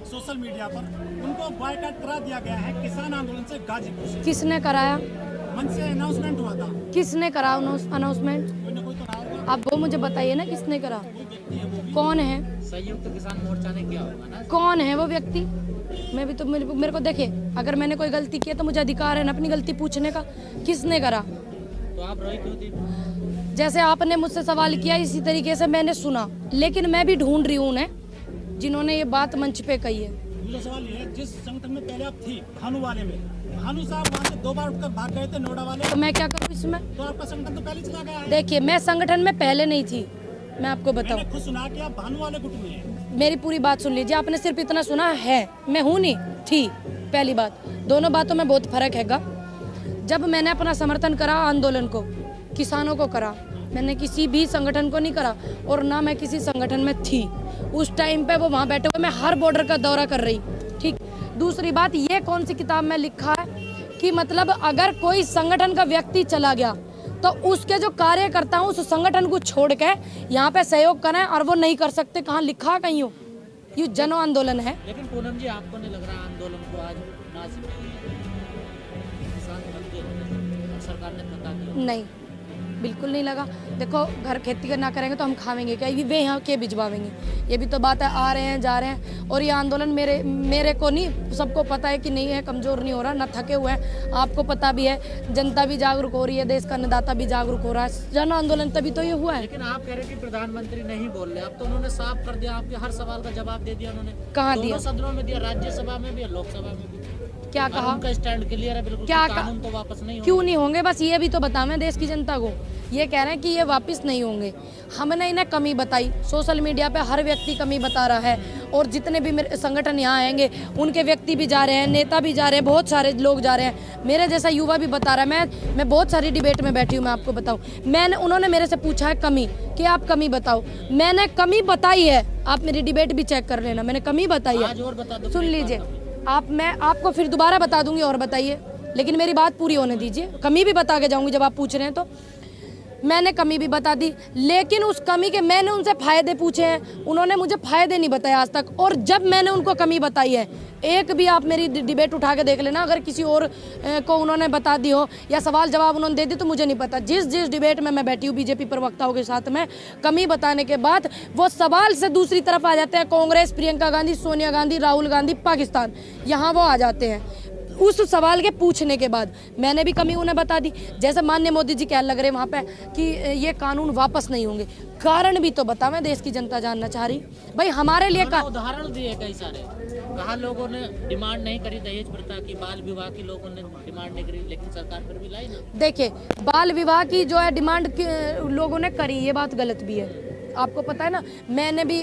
Social media पर उनको boycott करा दिया गया है किसान आंदोलन से गाजीपुर से। किसने कराया? मन से अनाउंसमेंट हुआ था। किसने करा अनाउंसमेंट? कोई ना कोई तो रहा होगा। अब वो मुझे बताइए ना, किसने करा, कौन है? संयुक्त किसान मोर्चा ने किया होगा ना। कौन है वो व्यक्ति? मैं भी तो मेरे को देखे, अगर मैंने कोई गलती की है तो मुझे अधिकार है ना अपनी गलती पूछने का। किसने करा? तो आप रोई क्यों थी? जैसे आपने मुझसे सवाल किया इसी तरीके से मैंने सुना, लेकिन मैं भी ढूंढ रही हूँ जिन्होंने ये बात मंच पे कही है। मुझे सवाल ये है, जिस संगठन में पहले आप थी भानु वाले में, भानु साहब वहाँ से 2 बार उठकर भाग गए थे नोएडा वाले, तो मैं क्या करूँ इसमें? तो आपका संगठन तो पहले चला गया है। देखिए, मैं संगठन में पहले नहीं थी, मैं आपको बताऊं। मैंने खुद सुना कि आप भानु वाले गुट में हैं। मेरी पूरी बात सुन लीजिए, आपने सिर्फ इतना सुना है, मैं हूँ नहीं थी। पहली बात, दोनों बातों में बहुत फर्क हैगा। जब मैंने अपना समर्थन करा आंदोलन को, किसानों को करा, मैंने किसी भी संगठन को नहीं करा, और ना मैं किसी संगठन में थी उस टाइम पे। वो वहाँ बैठे हुए, मैं हर बॉर्डर का दौरा कर रही, ठीक। दूसरी बात, ये कौन सी किताब में लिखा है कि मतलब अगर कोई संगठन का व्यक्ति चला गया तो उसके जो कार्यकर्ता हैं उस संगठन को छोड़ के यहाँ पे सहयोग करें और वो नहीं कर सकते? कहाँ लिखा? कहीं हो? ये जन आंदोलन है। लेकिन पूनम जी, आपको नहीं लग रहा आंदोलन को आज ना किसान बन के सरकार ने पता दिया? नहीं, बिल्कुल नहीं लगा। देखो, घर खेती करना करेंगे तो हम खावेंगे क्या? ये वे यहाँ के भिजवावेंगे? ये भी तो बात है। आ रहे हैं, जा रहे हैं, और ये आंदोलन मेरे को नहीं, सबको पता है कि नहीं है, कमजोर नहीं हो रहा, ना थके हुए हैं। आपको पता भी है, जनता भी जागरूक हो रही है, देश का अन्नदाता भी जागरूक हो रहा है। जन आंदोलन तभी तो ये हुआ है। लेकिन आप कह रहे कि प्रधानमंत्री नहीं बोल रहे, अब तो उन्होंने साफ कर दिया, आपके हर सवाल का जवाब दे दिया उन्होंने। कहाँ दिया? दोनों सदनों में दिया, राज्यसभा में भी और लोकसभा में भी। क्या कहा? उनका स्टैंड क्लियर है बिल्कुल, क्या कानून तो वापस नहीं होंगे। क्यों नहीं होंगे? बस ये भी तो बतावें देश की जनता को। ये कह रहे हैं कि ये वापस नहीं होंगे। हमने इन्हें कमी बताई, सोशल मीडिया पे हर व्यक्ति कमी बता रहा है, और जितने भी मेरे संगठन यहाँ आएंगे उनके व्यक्ति भी जा रहे हैं, नेता भी जा रहे हैं, बहुत सारे लोग जा रहे हैं, मेरे जैसा युवा भी बता रहा है। मैं बहुत सारी डिबेट में बैठी हूँ, मैं आपको बताऊँ। उन्होंने मेरे से पूछा है कमी, कि आप कमी बताओ। मैंने कमी बताई है, आप मेरी डिबेट भी चेक कर लेना, मैंने कमी बताई आज और बता दो, है। सुन लीजिए मैं आपको फिर दोबारा बता दूंगी, और बताइए, लेकिन मेरी बात पूरी होने दीजिए। कमी भी बता के जाऊंगी जब आप पूछ रहे हैं तो। मैंने कमी भी बता दी, लेकिन उस कमी के मैंने उनसे फायदे पूछे हैं, उन्होंने मुझे फायदे नहीं बताए आज तक। और जब मैंने उनको कमी बताई है, एक भी आप मेरी डिबेट उठा के देख लेना, अगर किसी और को उन्होंने बता दी हो या सवाल जवाब उन्होंने दे दी, तो मुझे नहीं पता। जिस डिबेट में मैं बैठी हूँ बीजेपी प्रवक्ताओं के साथ में, कमी बताने के बाद वो सवाल से दूसरी तरफ आ जाते हैं। कांग्रेस, प्रियंका गांधी, सोनिया गांधी, राहुल गांधी, पाकिस्तान, यहाँ वो आ जाते हैं। उस सवाल के पूछने के बाद मैंने भी कमी उन्हें बता दी। जैसे माननीय मोदी जी कहने लग रहे वहाँ पे कि ये कानून वापस नहीं होंगे, कारण भी तो बताओ, मैं देश की जनता जानना चाह रही भाई। हमारे लिए उदाहरण दिए कई सारे, कहा लोगों ने डिमांड नहीं करी दहेज प्रथा की, बाल विवाह की लोगों ने डिमांड नहीं करी, लेकिन सरकार फिर भी लाई ना। देखिए, बाल विवाह की जो है डिमांड लोगों ने करी, ये बात गलत भी है। आपको पता है ना, मैंने भी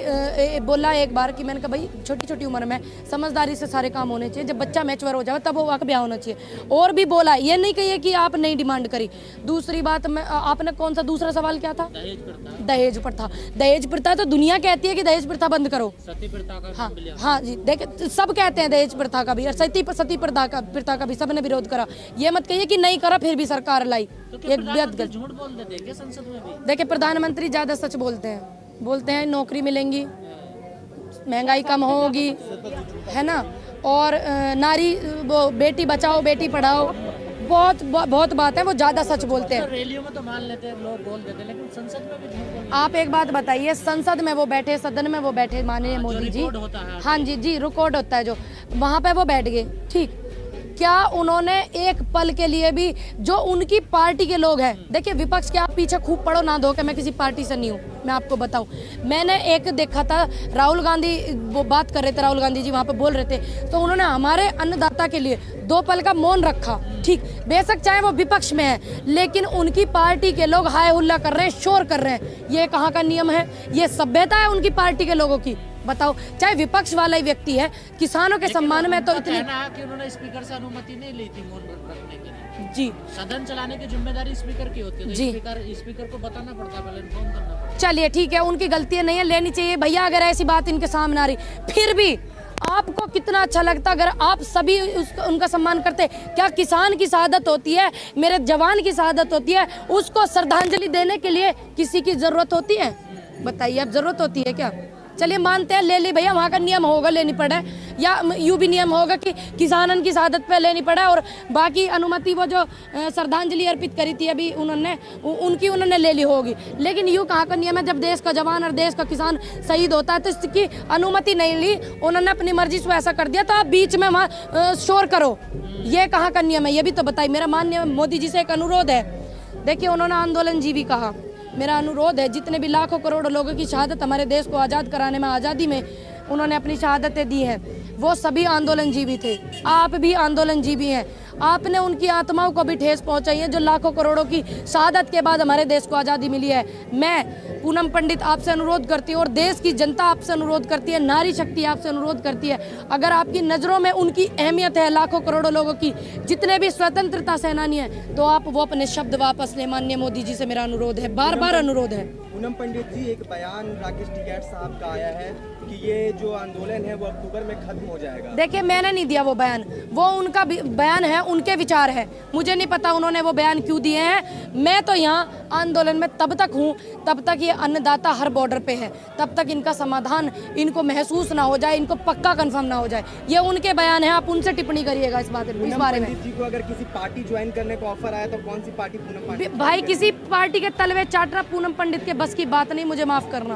बोला एक बार कि मैंने कहा भाई छोटी छोटी उम्र में समझदारी से सारे काम होने चाहिए, जब बच्चा मैच्योर हो जाए तब वो वाक़ ब्याह होना चाहिए। और भी बोला, ये नहीं कहिए कि आप नहीं डिमांड करी। दूसरी बात, आपने कौन सा दूसरा सवाल क्या था? दहेज प्रथा। दहेज प्रथा, दहेज प्रथा तो दुनिया कहती है कि दहेज प्रथा बंद करो। सती प्रथा का हाँ जी, देखिए सब कहते हैं दहेज प्रथा का भी, और सती प्रथा का भी सबने विरोध करा। ये मत कहिए कि नहीं करा फिर भी सरकार लाई, ये गलत। झूठ बोल देते हैं संसद में भी। देखिए, प्रधानमंत्री ज्यादा सच बोलते हैं नौकरी मिलेंगी, महंगाई कम होगी, है ना, और नारी वो बेटी बचाओ बेटी पढ़ाओ, बहुत बात है, वो ज्यादा सच बोलते हैं। रैलियों में तो मान लेते हैं, लोग बोल देते हैं, लेकिन संसद में भी झूठ बोलते हैं। आप एक बात बताइए, संसद में वो बैठे, सदन में वो बैठे माननीय मोदी जी, हाँ जी रिकॉर्ड होता है जो, वहाँ पे वो बैठ गए, ठीक। क्या उन्होंने एक पल के लिए भी, जो उनकी पार्टी के लोग हैं, देखिए विपक्ष के आप पीछे खूब पढ़ो ना दो कि मैं किसी पार्टी से नहीं हूँ, मैं आपको बताऊं। मैंने एक देखा था, राहुल गांधी वो बात कर रहे थे, राहुल गांधी जी वहाँ पे बोल रहे थे, तो उन्होंने हमारे अन्नदाता के लिए 2 पल का मौन रखा, ठीक। बेशक चाहे वो विपक्ष में है, लेकिन उनकी पार्टी के लोग हाय हुल्ला कर रहे हैं, शोर कर रहे हैं। ये कहाँ का नियम है? ये सभ्यता है उनकी पार्टी के लोगों की? बताओ, चाहे विपक्ष वाला ही व्यक्ति है, किसानों के सम्मान में तो इतनी कि उन्होंने स्पीकर से अनुमति नहीं ली थी मौन रखने के लिए। जी, सदन चलाने की जिम्मेदारी स्पीकर की होती है, तो स्पीकर को बताना पड़ता है, पहले इन्फॉर्म करना पड़ता है। चलिए ठीक है, उनकी गलती नहीं है, लेनी चाहिए भैया। अगर ऐसी बात इनके सामने आ रही, फिर भी आपको कितना अच्छा लगता अगर आप सभी उनका सम्मान करते? क्या किसान की शहादत होती है, मेरे जवान की शहादत होती है, उसको श्रद्धांजलि देने के लिए किसी की जरूरत होती है? बताइए, अब जरूरत होती है क्या? चलिए मानते हैं, ले ली भैया, वहाँ का नियम होगा लेनी पड़े, या यूँ भी नियम होगा कि किसानन की शहादत पे लेनी पड़े, और बाकी अनुमति वो जो श्रद्धांजलि अर्पित करी थी अभी उन्होंने ले ली होगी। लेकिन यूँ कहाँ का नियम है, जब देश का जवान और देश का किसान शहीद होता है तो इसकी अनुमति नहीं ली, उन्होंने अपनी मर्जी से ऐसा कर दिया, तो आप बीच में वहाँ शोर करो, ये कहाँ का नियम है, ये भी तो बताइए। मेरा माननीय मोदी जी से एक अनुरोध है, देखिए उन्होंने आंदोलन जीवी कहा, मेरा अनुरोध है जितने भी लाखों करोड़ों लोगों की शहादत हमारे देश को आज़ाद कराने में, आज़ादी में उन्होंने अपनी शहादतें दी हैं, वो सभी आंदोलन जीवी थे, आप भी आंदोलन जीवी हैं। आपने उनकी आत्माओं को भी ठेस पहुंचाई है जो लाखों करोड़ों की शहादत के बाद हमारे देश को आज़ादी मिली है। मैं पूनम पंडित आपसे अनुरोध करती हूँ और देश की जनता आपसे अनुरोध करती है, नारी शक्ति आपसे अनुरोध करती है, अगर आपकी नज़रों में उनकी अहमियत है लाखों करोड़ों लोगों की, जितने भी स्वतंत्रता सेनानी हैं, तो आप वो अपने शब्द वापस लें। माननीय मोदी जी से मेरा अनुरोध है, बार बार अनुरोध है। पूनम पंडित जी, एक बयान राकेश टिकैत साहब का आया है कि ये जो आंदोलन है वो अक्टूबर में खत्म हो जाएगा। देखिए मैंने नहीं दिया वो बयान, वो उनका बयान है, उनके विचार है, मुझे नहीं पता उन्होंने वो बयान क्यों दिए हैं। मैं तो यहाँ आंदोलन में तब तक हूँ तब तक ये अन्नदाता हर बॉर्डर पे है, तब तक इनका समाधान इनको महसूस ना हो जाए, इनको पक्का कंफर्म ना हो जाए। ये उनके बयान है, आप उनसे टिप्पणी करिएगा इस बारे में। जी को अगर किसी पार्टी ज्वाइन करने का ऑफर आया तो कौन सी पार्टी पूनम पंडित? भाई किसी पार्टी के तलवे चाटना पूनम पंडित के बस की बात नहीं, मुझे माफ करना,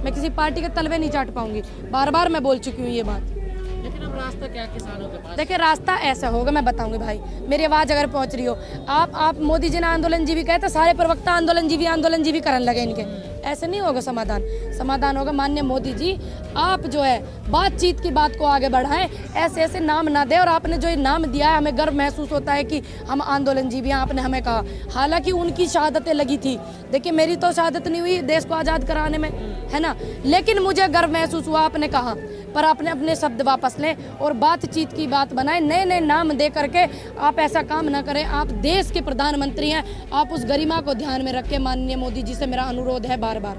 मैं किसी पार्टी के तलवे नहीं चाट पाऊंगी, बार बार मैं बोल चुकी हूँ ये बात। लेकिन अब रास्ता क्या किसानों के पास? देखिए रास्ता ऐसा होगा, मैं बताऊंगी भाई, मेरी आवाज़ अगर पहुंच रही हो, आप मोदी जी ने आंदोलन जीवी कहे तो सारे प्रवक्ता आंदोलन जीवी करने लगे इनके, ऐसे नहीं होगा समाधान होगा। माननीय मोदी जी आप जो है बातचीत की बात को आगे बढ़ाएं, ऐसे ऐसे नाम ना दे, और आपने जो ये नाम दिया है हमें गर्व महसूस होता है कि हम आंदोलन जीवी हैं, आपने हमें कहा, हालांकि उनकी शहादतें लगी थी, देखिए मेरी तो शहादत नहीं हुई देश को आज़ाद कराने में, है ना, लेकिन मुझे गर्व महसूस हुआ आपने कहा, पर आपने अपने शब्द वापस लें और बातचीत की बात बनाएं, नए नए नाम दे करके आप ऐसा काम ना करें। आप देश के प्रधानमंत्री हैं, आप उस गरिमा को ध्यान में रखें। माननीय मोदी जी से मेरा अनुरोध है बार बार,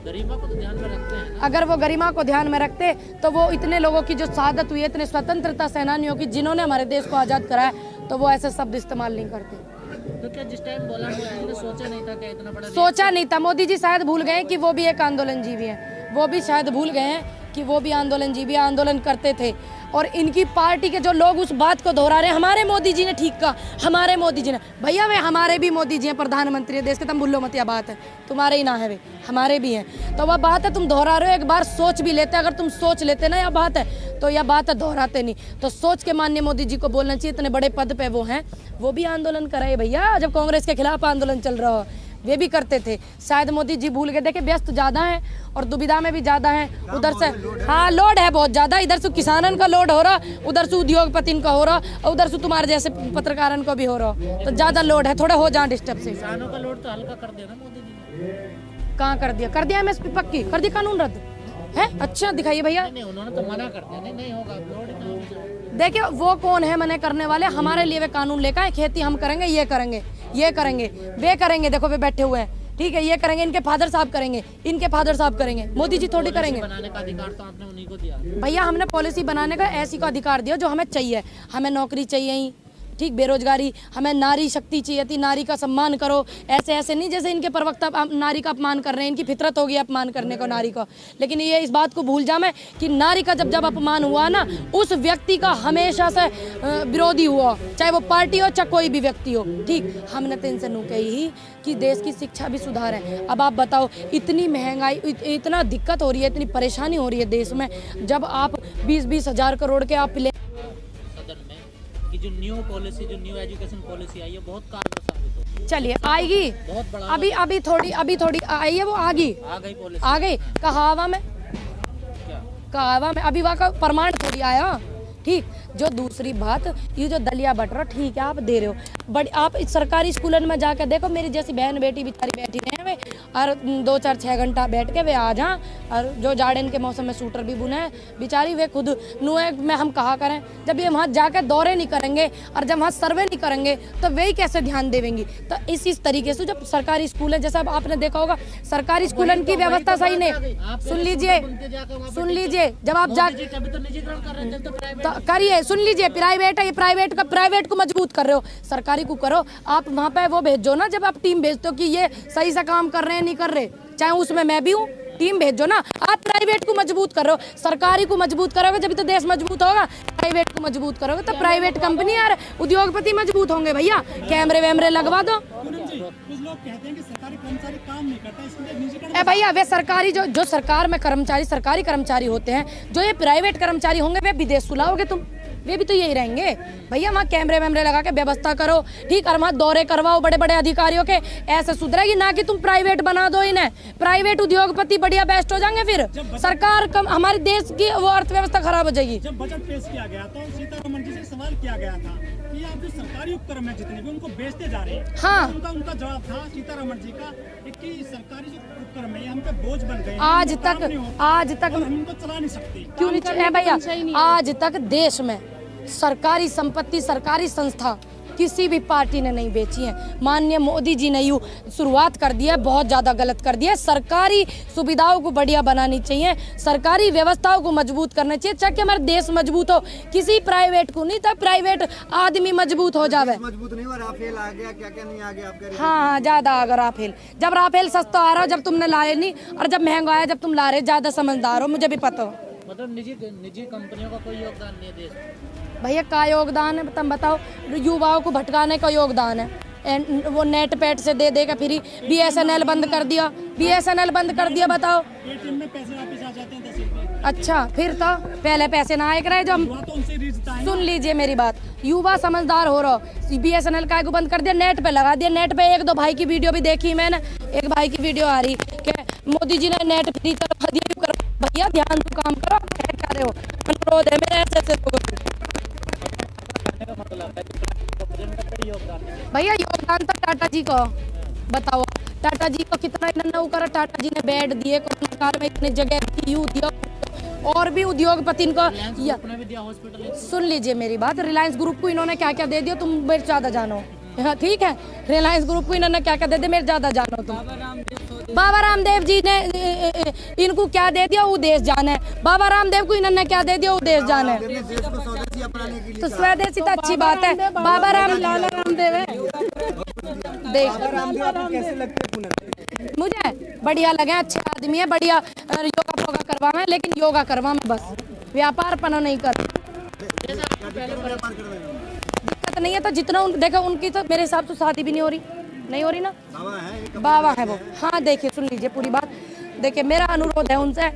गरिमा को तो ध्यान में रखते हैं ना? अगर वो गरिमा को ध्यान में रखते तो वो इतने लोगों की जो शहादत हुई है, इतने स्वतंत्रता सेनानियों की जिन्होंने हमारे देश को आज़ाद कराया, तो वो ऐसे शब्द इस्तेमाल नहीं करते। तो क्या जिस टाइम बोला मोदी जी ने सोचा नहीं था कि इतना बड़ा? सोचा नहीं था, मोदी जी शायद भूल गए कि वो भी एक आंदोलन जीवी हैं, वो भी शायद भूल गए हैं कि वो भी आंदोलन जीवी आंदोलन करते थे, और इनकी पार्टी के जो लोग उस बात को दोहरा रहे हैं, हमारे मोदी जी ने ठीक कहा, हमारे मोदी जी ने, भैया वे हमारे भी मोदी जी हैं, प्रधानमंत्री है देश के, तुम भूलो मत, यह बात है, तुम्हारे ही ना है वे, हमारे भी हैं, तो वह बात है तुम दोहरा रहे हो, एक बार सोच भी लेते, अगर तुम सोच लेते ना यह बात है, तो यह बात है दोहराते नहीं, तो सोच के माननीय मोदी जी को बोलना चाहिए, इतने बड़े पद पे वो हैं, वो भी आंदोलन कराए भैया, जब कांग्रेस के खिलाफ आंदोलन चल रहा हो वे भी करते थे, शायद मोदी जी भूल गए। देखिए व्यस्त ज़्यादा हैं और दुविधा में भी ज़्यादा हैं, उधर से हाँ लोड है बहुत ज़्यादा, इधर से किसानन का लोड हो रहा, उधर से उद्योगपति का हो रहा, और उधर से तुम्हारे जैसे पत्रकारन को भी हो रहा, तो ज़्यादा लोड है, थोड़े हो जाए डिस्टर्ब से। किसानों का लोड तो हल्का कर दिया ना मोदी जी ने? कहाँ कर दिया MSP पक्की कर दी, कानून रद्द है, अच्छा दिखाइए भैया। नहीं, उन्होंने तो मना कर दिया, नहीं होगा लोड। देखिए वो कौन है मना करने वाले, हमारे लिए वे कानून लेकर आए, खेती हम करेंगे, ये करेंगे वे करेंगे, देखो वे बैठे हुए हैं, ठीक है, ये करेंगे, इनके फादर साहब करेंगे, इनके फादर साहब करेंगे, मोदी जी थोड़ी करेंगे। बनाने का अधिकार तो आपने उन्हीं को दिया भैया, हमने पॉलिसी बनाने का ऐसी को अधिकार दिया जो हमें चाहिए, हमें नौकरी चाहिए ही, ठीक, बेरोजगारी, हमें नारी शक्ति चाहिए थी, नारी का सम्मान करो, ऐसे ऐसे नहीं जैसे इनके प्रवक्ता नारी का अपमान कर रहे हैं, इनकी फितरत होगी अपमान करने को नारी को, लेकिन ये इस बात को भूल जाए कि नारी का जब अपमान हुआ ना, उस व्यक्ति का हमेशा से विरोधी हुआ, चाहे वो पार्टी हो चाहे कोई भी व्यक्ति हो, ठीक, हमने तो इनसे नू कही ही कि देश की शिक्षा भी सुधार है। अब आप बताओ, इतनी महंगाई, इतना दिक्कत हो रही है, इतनी परेशानी हो रही है देश में, जब आप 20-20 हज़ार करोड़ के आप कि जो न्यू एजुकेशन पॉलिसी आई है बहुत कारगर साबित होगी। चलिए आएगी, बहुत बड़ा, अभी थोड़ी आई है, वो आ गई पॉलिसी, आ गई, कहावा में अभी वहाँ का प्रमाण थोड़ी आया, ठीक। जो दूसरी बात, ये जो दलिया बटरा, ठीक है आप दे रहे हो, बट आप सरकारी स्कूलों में जाकर देखो, मेरी जैसी बहन बेटी बेचारी बैठी रहे वे, और 2-4-6 घंटा बैठ के वे आ जाएं, और जो जाड़न के मौसम में सूटर भी बुने बेचारी, वे खुद नुए में हम कहा करें, जब ये वहाँ जाकर दौरे नहीं करेंगे और जब वहाँ सर्वे नहीं करेंगे तो वे ही कैसे ध्यान देंगी। तो इस तरीके से जब सरकारी स्कूल है, जैसा आपने देखा होगा सरकारी स्कूलों की व्यवस्था सही नहीं, सुन लीजिए जब आप जा करिए, सुन लीजिए, प्राइवेट है, ये प्राइवेट को मजबूत कर रहे हो, सरकारी को करो। आप वहाँ पे वो भेजो ना, जब आप टीम भेजते हो कि ये सही से काम कर रहे हैं नहीं कर रहे, चाहे उसमें मैं भी हूँ, टीम भेजो ना। आप प्राइवेट को मजबूत करो, सरकारी को मजबूत करोगे जब तो देश मजबूत होगा। प्राइवेट को मजबूत करोगे तो प्राइवेट कंपनी और उद्योगपति मजबूत होंगे। भैया कैमरे वैमरे लगवा दो। पूनम जी, कुछ लोग कहते हैं कि सरकारी कर्मचारी काम नहीं करता, इसलिए निजीकरण। ए भैया वे सरकारी जो सरकार में कर्मचारी सरकारी कर्मचारी होते हैं, जो ये प्राइवेट कर्मचारी होंगे वे विदेश सुलाओगे तुम, वे भी तो यही रहेंगे। भैया वहाँ कैमरे वैमरे लगा के व्यवस्था करो, ठीक, और वहाँ दौरे करवाओ बड़े बड़े अधिकारियों के, ऐसे सुधरेगी ना कि तुम प्राइवेट बना दो इन्हें। प्राइवेट उद्योगपति बढ़िया बेस्ट हो जाएंगे, फिर सरकार हमारे देश की वो अर्थव्यवस्था खराब हो जाएगी। जब बजट पेश किया गया तो सीतारमण जी से सवाल किया गया था कि आप जो सरकारी उपक्रम है जितने भी उनको बेचते जा रहे हैं। हाँ। उनका जवाब था सीतारमण जी का कि सरकारी जो उपक्रम है ये हम पे बोझ बन गए हैं, आज काम तक नहीं होता और हम इनको चला नहीं सकते। क्यों नहीं भैया, आज तक देश में सरकारी संपत्ति सरकारी संस्था किसी भी पार्टी ने नहीं बेची है। माननीय मोदी जी ने यूँ शुरुआत कर दिया है, बहुत ज़्यादा गलत कर दिया है। सरकारी सुविधाओं को बढ़िया बनानी चाहिए, सरकारी व्यवस्थाओं को मजबूत करना चाहिए ताकि हमारा देश मजबूत हो, किसी प्राइवेट को नहीं, तब प्राइवेट आदमी मजबूत हो जावे। मजबूत नहीं हुआ, राफेल आ गया, क्या क्या नहीं आ गया आपका। हाँ ज़्यादा आ गया राफेल। जब राफेल सस्ता आ रहा हो जब तुमने लाए नहीं, और जब महंगा आया जब तुम ला रहे, ज़्यादा समझदार हो, मुझे भी पता हो। मतलब निजी कंपनियों का कोई योगदान नहीं है देश में। भैया का योगदान है तुम बताओ, युवाओं को भटकाने का योगदान है। वो नेट पैट से दे देगा, फिर BSNL बंद कर दिया, BSNL बंद कर दिया, बताओ। ATM में पैसे वापस आ जाते हैं 10 रुपए। अच्छा फिर तो पहले पैसे ना आए करे जो युवा तो उनसे रिश्ता है। सुन लीजिए मेरी बात, युवा समझदार हो रहा, BSNL का बंद कर दिया, नेट पे लगा दिया। नेट पे एक दो भाई की वीडियो भी देखी मैंने, एक भाई की वीडियो आ रही कि मोदी जी ने नेट फ्री करवा दिया। भैया ध्यान से काम करो, कह क्या रहे हो, अनुरोध है मेरे ऐसे लोगों को। भैया योगदान तो टाटा जी को बताओ, टाटा जी को कितना इन्होंने करा। टाटा जी ने बेड दिए कोरोना काल में, इतनी जगह दी उद्योग, और भी उद्योगपति इनको भी दिया हॉस्पिटल। सुन लीजिए मेरी बात, रिलायंस ग्रुप को इन्होंने क्या क्या दे दिया तुम मेरे ज़्यादा जानो। हाँ ठीक है, रिलायंस ग्रुप को इन्होंने क्या क्या दे दिया मेरे ज़्यादा जानो तुम। बाबा रामदेव जी ने इनको क्या दे दिया, वो देश जाने। बाबा रामदेव को इन्होंने क्या दे दिया, वो देश जाने। तो स्वदेशी तो अच्छी बात है। बाबा रामदेव है, देख कैसे लगते हैं? मुझे बढ़िया लगे, अच्छे आदमी है, बढ़िया योगा फोगा करवावे, लेकिन योगा करवावे बस, व्यापार पना नहीं कर। दिक्कत नहीं है तो जितना देखो उनकी तो मेरे हिसाब से शादी भी नहीं हो रही ना। बाबा है वो। हाँ देखिए सुन लीजिए पूरी बात, देखिए मेरा अनुरोध है उनसे,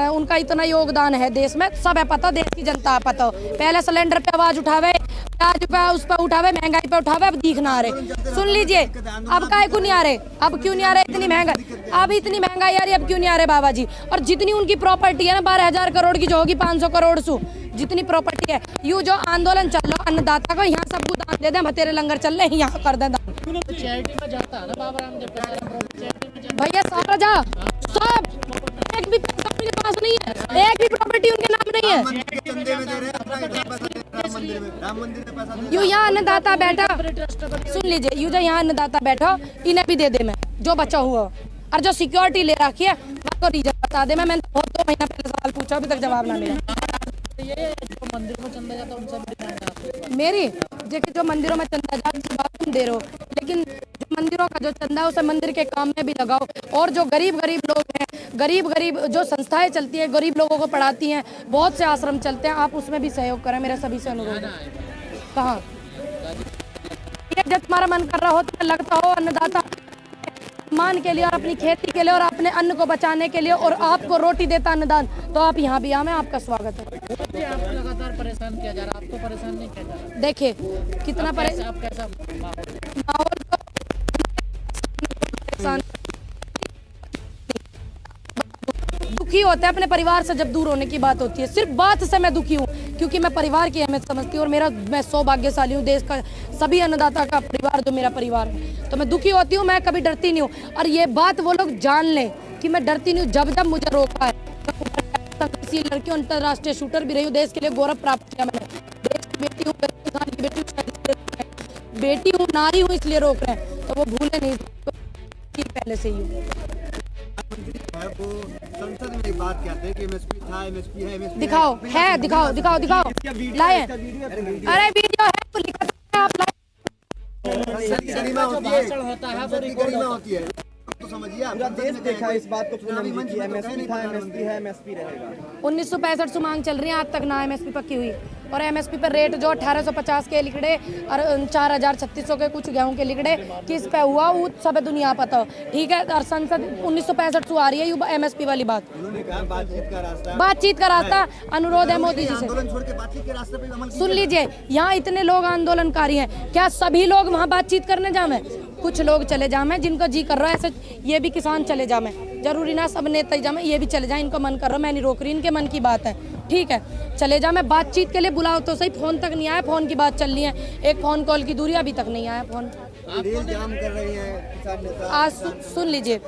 उनका इतना योगदान है देश में, सब है पता, देश की जनता पता हो। पहले सिलेंडर पे आवाज उठावे, प्याज पे उस पर उठावे, महंगाई पे उठावे, अब दिख ना आ रहे। सुन लीजिए अब काहे को नहीं आ रहे, अब क्यों नहीं आ रहे, इतनी महंगाई, अब इतनी महंगाई आ रही, अब क्यों नहीं आ रहे बाबा जी। और जितनी उनकी प्रॉपर्टी है ना 12,000 करोड़ की जो होगी 500 करोड़ सु जितनी प्रॉपर्टी है, यू जो आंदोलन चल रहा अन्नदाता का, यहाँ सबको दान दे दें, तेरे लंगर चल रहे यहाँ कर दें दान। चैरिटी में जाता है ना बाबा रामदेव का, भैया सारा जा सब, एक भी पैसा उनके पास नहीं है, एक भी प्रॉपर्टी उनके नाम नहीं है। यू यहाँ अन्नदाता बैठा, सुन लीजिए, यू जो यहाँ अन्नदाता बैठा, इन्हें भी दे दे मैं जो बचा हुआ, और जो सिक्योरिटी ले रखी है वो रीजन बता दे। मैंने बहुत 2 महीना पहले सवाल पूछा, अभी तक जवाब ना मिला। ये जो मंदिर में चंदा जाता है उनसे भी डिमांड है मेरी देखिए, जो मंदिरों में चंदा जाता है बात तुम दे रहे हो, लेकिन जो मंदिरों का जो चंदा है उसे मंदिर के काम में भी लगाओ। और जो गरीब लोग हैं, गरीब जो संस्थाएं चलती है, गरीब लोगों को पढ़ाती हैं, बहुत से आश्रम चलते हैं, आप उसमें भी सहयोग करें, मेरा सभी से अनुरोध है। कहाँ जब तुम्हारा मन कर रहा हो, तो लगता हो अन्नदाता मान के लिए और अपनी खेती के लिए और अपने अन्न को बचाने के लिए, और आपको रोटी देता अन्नदान, तो आप यहाँ भी आए, आपका स्वागत है। आपको लगातार परेशान किया जा रहा है, आपको परेशान नहीं किया जा रहा। देखिए कितना परेशान, आप कैसा माहौल दुखी होता है अपने परिवार से जब दूर होने की बात होती है। सिर्फ बात से मैं दुखी हूँ, क्योंकि मैं परिवार की अहमियत समझती हूँ, और मैं सौभाग्यशाली हूँ, देश का सभी अन्नदाता का परिवार जो मेरा परिवार है, तो मैं दुखी होती हूँ, मैं कभी डरती नहीं हूँ। और ये बात वो लोग जान लें कि मैं डरती नहीं हूँ। जब मुझे रोका है, लड़की अंतर्राष्ट्रीय शूटर भी रही हूँ, देश के लिए गौरव प्राप्त किया मैंने, देश की बेटी हूँ, बेटी हूँ, नारी हूँ, इसलिए रोक रहे हैं, तो वो भूले नहीं पहले से ही। वो संसद में एक बात कहते हैं कि MSP था, MSP है, MSP दिखाओ है, दिखाओ लाए, अरे वीडियो है तो लिखा आप लाए। भाषण होता है, गरिमा होती है, तो समझिए आप। पूरा देश देखा इस बात को, पूनम जी की एमएसपी था, एमएसपी है, एमएसपी रहेगा। 1965 से मांग चल रही है, आज तक ना एमएसपी पक्की हुई। और एमएसपी पर रेट जो 1850 के लिखड़े और 4036 के कुछ गेहूं के लिखड़े किस पे हुआ वो सब दुनिया पता हो, ठीक है। और संसद 1965 से आ रही है एमएसपी वाली बात। उन्होंने कहा बातचीत का रास्ता अनुरोध है मोदी जी से। आंदोलन छोड़ के बातचीत के रास्ते पे अमल सुन लीजिए, यहाँ इतने लोग आंदोलनकारी हैं, क्या सभी लोग वहाँ बातचीत करने जामे? कुछ लोग चले जामे जिनको जी कर रहा है, ऐसे ये भी किसान चले जामे, जरूरी ना सब नेता ही जामे, ये भी चले जाए, इनको मन कर रहा, मैं नहीं रोक रही, इनके मन की बात है, ठीक है, चले जामे। बातचीत के लिए बुलाओ तो सही, फोन तक नहीं आया, फोन की बात चल रही है, एक फोन कॉल की दूरी, अभी तक नहीं आया फोन। रेल जाम कर रही हैं किसान नेता। आज सुन लीजिए,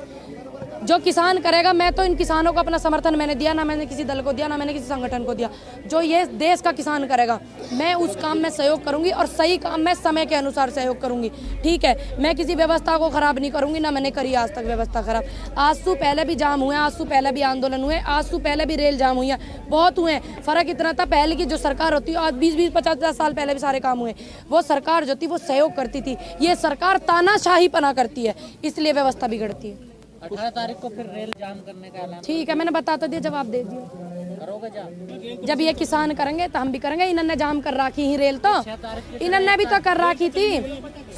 जो किसान करेगा, मैं तो इन किसानों को अपना समर्थन मैंने दिया, ना मैंने किसी दल को दिया, ना मैंने किसी संगठन को दिया। जो ये देश का किसान करेगा, मैं उस काम में सहयोग करूंगी और सही काम में समय के अनुसार सहयोग करूंगी, ठीक है। मैं किसी व्यवस्था को खराब नहीं करूंगी, ना मैंने करी आज तक व्यवस्था खराब। आज से पहले भी जाम हुए, आज से पहले भी आंदोलन हुए, आज से पहले भी रेल जाम हुई है, बहुत हुए। फर्क इतना था, पहले की जो सरकार होती है, आज 20-20, 50-50 साल पहले भी सारे काम हुए, वो सरकार जो थी वो सहयोग करती थी। ये सरकार तानाशाही पना करती है, इसलिए व्यवस्था बिगड़ती है। 18 तारीख को फिर रेल जाम करने का ऐलान ठीक है, मैंने बता तो दिया, जवाब दे दिया। करोगे जाम? जब ये किसान करेंगे तो हम भी करेंगे। इन्होंने जाम कर रखी ही रेल, तो 6 तारीख इन्होंने भी तो कर रखी थी।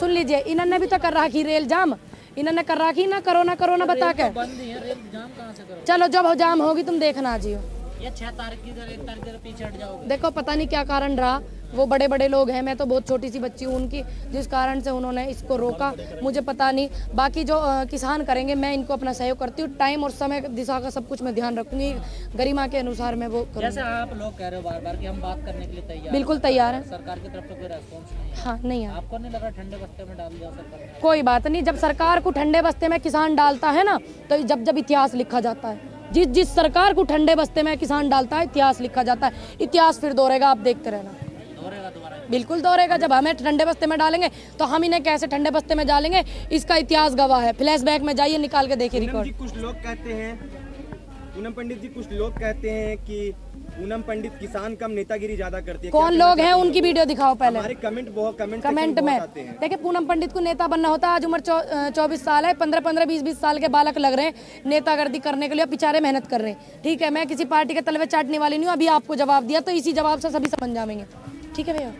सुन लीजिए, इन्होंने भी तो कर रखी रेल जाम, इन्होंने कर रखी ना, करो ना बता के। बंद ही है, रेल जाम कहाँ से करो? चलो जब जाम होगी तुम देखना जियो। ये 6 तारीख की 1 तारीख के पीछे हट जाओगे? देखो पता नहीं क्या कारण रहा, वो बड़े बड़े लोग हैं, मैं तो बहुत छोटी सी बच्ची हूँ उनकी, जिस कारण से उन्होंने इसको रोका मुझे पता नहीं। बाकी जो किसान करेंगे, मैं इनको अपना सहयोग करती हूँ, टाइम और समय दिशा का सब कुछ मैं ध्यान रखूंगी, गरिमा के अनुसार मैं वो करूँगी। जैसे आप लोग कह रहे हो बार बार कि हम बात करने के लिए तैयार, बिल्कुल तैयार है। सरकार की तरफ से कोई रेस्पॉन्स नहीं है? हाँ नहीं है। आपको नहीं लगा ठंडे बस्ते में डाल दिया सरकार ने? कोई बात नहीं, जब सरकार को ठंडे बस्ते में किसान डालता है ना, तो जब इतिहास लिखा जाता है, जिस सरकार को ठंडे बस्ते में किसान डालता है, इतिहास लिखा जाता है। इतिहास फिर दोहरेगा, आप देखते रहना। दोहरेगा दोबारा? बिल्कुल दोहरेगा। जब हमें ठंडे बस्ते में डालेंगे तो हम इन्हें कैसे ठंडे बस्ते में डालेंगे, इसका इतिहास गवाह है। फ्लैशबैक में जाइए, निकाल के देखिए पूनम जी, रिकॉर्ड। कुछ लोग कहते हैं, पूनम पंडित जी, कुछ लोग कहते हैं कि पूनम पंडित किसान कम नेतागिरी ज्यादा करती है। कौन लोग हैं, उनकी वीडियो दिखाओ पहले। हमारे कमेंट कमेंट में देखिए, पूनम पंडित को नेता बनना होता है। आज उम्र 24 साल है, 15-15, 20-20 साल के बालक लग रहे हैं नेतागर्दी करने के लिए, बेचारे मेहनत कर रहे हैं, ठीक है। मैं किसी पार्टी के तलवे चाटने वाली नहीं हूँ। अभी आपको जवाब दिया तो इसी जवाब से सभी समझ जाएंगे, ठीक है भैया।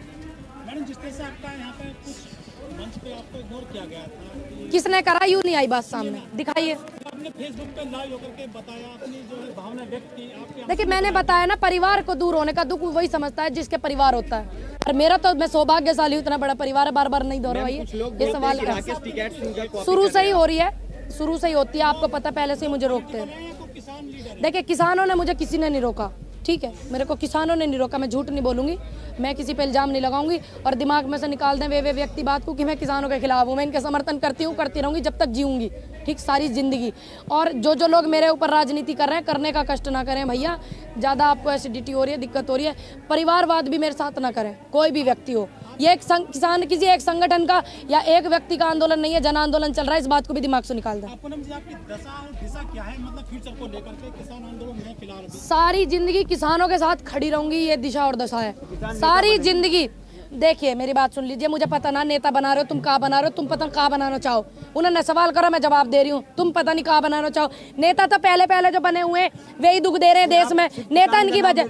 मैडम, जिस तरह से आपका यहाँ पे कुछ मंच पे आपको इग्नोर किया गया था, किसने करा, यूं नहीं आई बात सामने, दिखाइए। आपने फेसबुक पे लाइव होकर के बताया, अपनी जो है भावना व्यक्त की आपके। देखिए, मैंने बताया ना, परिवार को दूर होने का दुख वही समझता है जिसके परिवार होता है। और मेरा तो, मैं सौभाग्यशाली हूँ, इतना बड़ा परिवार है, बार बार नहीं दोहराइए ये सवाल का। शुरू से ही हो रही है, शुरू से ही होती है, आपको पता, पहले से ही मुझे रोकते हैं। देखिए, किसानों ने मुझे किसी ने नहीं रोका, ठीक है, मेरे को किसानों ने नहीं रोका। मैं झूठ नहीं बोलूंगी, मैं किसी पे इल्जाम नहीं लगाऊंगी और दिमाग में से निकाल दें वे व्यक्ति बात को कि मैं किसानों के खिलाफ हूँ। मैं इनका समर्थन करती हूँ, करती रहूंगी जब तक जीऊंगी, ठीक, सारी जिंदगी। और जो लोग मेरे ऊपर राजनीति कर रहे हैं, करने का कष्ट ना करें भैया। ज़्यादा आपको एसिडिटी हो रही है, दिक्कत हो रही है, परिवारवाद भी मेरे साथ ना करें, कोई भी व्यक्ति हो। ये एक किसान किसी एक संगठन का या एक व्यक्ति का आंदोलन नहीं है, जन आंदोलन चल रहा है, इस बात को भी दिमाग से निकाल दें। पूनम जी, आपकी दशा और दिशा क्या है, मतलब फ्यूचर को लेकर के? किसान आंदोलन में फिलहाल सारी जिंदगी किसानों के साथ खड़ी रहूंगी, ये दिशा और दशा है, सारी जिंदगी। देखिए, मेरी बात सुन लीजिए, मुझे पता ना नेता बना रहे हो तुम, कहाँ बना रहे हो तुम, पता कहाँ बनाना चाहो। उन्होंने सवाल करा, मैं जवाब दे रही हूँ, तुम पता नहीं कहाँ बनाना चाहो। नेता तो पहले जो बने हुए वे ही दुख दे रहे हैं देश में, नेता इनकी वजह।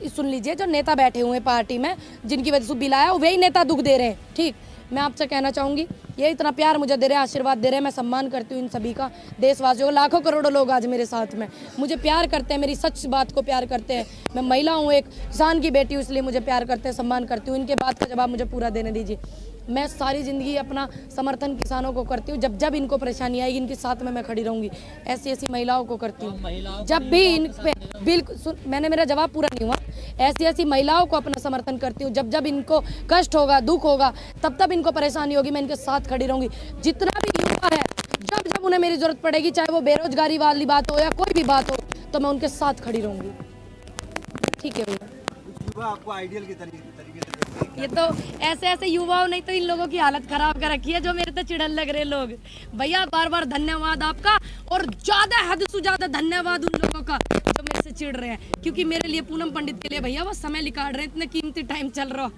सुन लीजिए, जो नेता बैठे हुए पार्टी में, जिनकी वजह से बिल आया, वही नेता दुख दे रहे हैं, ठीक। मैं आपसे कहना चाहूँगी, ये इतना प्यार मुझे दे रहे हैं, आशीर्वाद दे रहे हैं, मैं सम्मान करती हूँ इन सभी का, देशवासियों, लाखों करोड़ों लोग आज मेरे साथ में मुझे प्यार करते हैं, मेरी सच बात को प्यार करते हैं। मैं महिला हूँ, एक किसान की बेटी हूँ, इसलिए मुझे प्यार करते हैं, सम्मान करती हूँ। इनके बात का जवाब मुझे पूरा देने दीजिए। मैं सारी ज़िंदगी अपना समर्थन किसानों को करती हूँ, जब इनको परेशानी आएगी इनके साथ में मैं खड़ी रहूँगी। ऐसी महिलाओं को करती हूँ, जब भी इन पे, बिल्कुल मैंने, मेरा जवाब पूरा नहीं हुआ। ऐसी महिलाओं को अपना समर्थन करती हूँ, जब इनको कष्ट होगा, दुख होगा, तब इनको परेशानी होगी, मैं इनके साथ खड़ी रहूँगी। जितना भी युवा है, जब उन्हें मेरी ज़रूरत पड़ेगी, चाहे वो बेरोजगारी वाली बात हो या कोई भी बात हो, तो मैं उनके साथ खड़ी रहूँगी, ठीक है भैया। युवा आपको आइडियल के तरीके से ये तो ऐसे युवाओं, नहीं तो इन लोगों की हालत खराब कर रखी है, जो मेरे तो चिड़न लग रहे लोग। भैया बार धन्यवाद आपका, और ज्यादा हद से ज्यादा धन्यवाद उन लोगों का जो मेरे से चिढ़ रहे हैं, क्योंकि मेरे लिए, पूनम पंडित के लिए भैया वो समय निकाल रहे हैं, इतने कीमती टाइम चल रहा।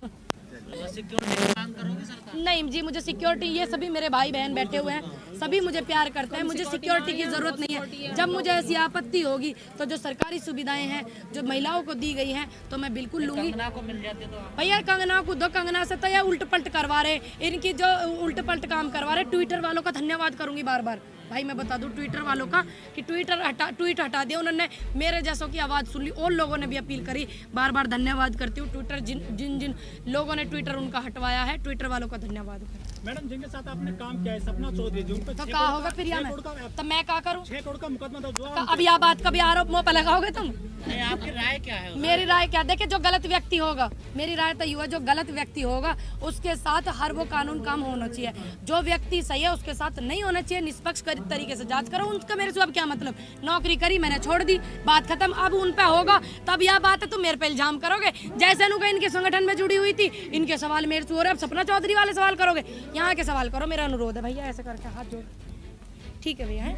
सिक्योरिटी की मांग करोगे सरकार? नहीं जी, मुझे सिक्योरिटी, ये सभी मेरे भाई बहन बैठे हुए हैं, सभी मुझे प्यार करते हैं, मुझे सिक्योरिटी की ज़रूरत नहीं है। जब मुझे ऐसी आपत्ति होगी तो जो सरकारी सुविधाएं हैं जो महिलाओं को दी गई हैं तो मैं बिल्कुल लूँगी। कंगना को मिल जाते तो आप- भैया कंगना को दो, कंगना से तो यह उल्ट पलट करवा रहे, इनकी जो उल्ट पलट काम करवा रहे। ट्विटर वालों का धन्यवाद करूंगी बार बार। भाई मैं बता दूं ट्विटर वालों का कि ट्विट हटा दिया उन्होंने, मेरे जैसों की आवाज़ सुन ली, और लोगों ने भी अपील करी। बार बार धन्यवाद करती हूँ ट्विटर, जिन लोगों ने ट्विटर उनका हटवाया है, ट्विटर वालों का धन्यवाद। मैडम जिनके साथ आपने काम किया है, सपना चौधरी जी, उन पर तो कहा होगा फिर या मैं, तो मैं क्या करूँ? 6 करोड़ का मुकदमा दर्ज हुआ। तो अब यह बात कभी आरोप मुँह पर लगाओगे तुम? नहीं, आपकी राय क्या है? मेरी राय क्या, देखिए जो गलत व्यक्ति होगा, मेरी राय तो ये है, जो गलत व्यक्ति होगा उसके साथ हर वो कानून काम होना चाहिए। जो व्यक्ति सही है उसके साथ नहीं होना चाहिए। निष्पक्ष तरीके से जांच करो। उनका मेरे से अब क्या मतलब? नौकरी करी, मैंने छोड़ दी, बात खत्म। अब उन पे होगा तब यह बात है, तुम मेरे पे इल्जाम करोगे। जैसे नुका इनके संगठन में जुड़ी हुई थी, इनके सवाल मेरे से हो रहे, अब सपना चौधरी वाले सवाल करोगे। यहाँ के सवाल करो, मेरा अनुरोध है भैया, ऐसे करके हाथ जोड़। ठीक है भैया, है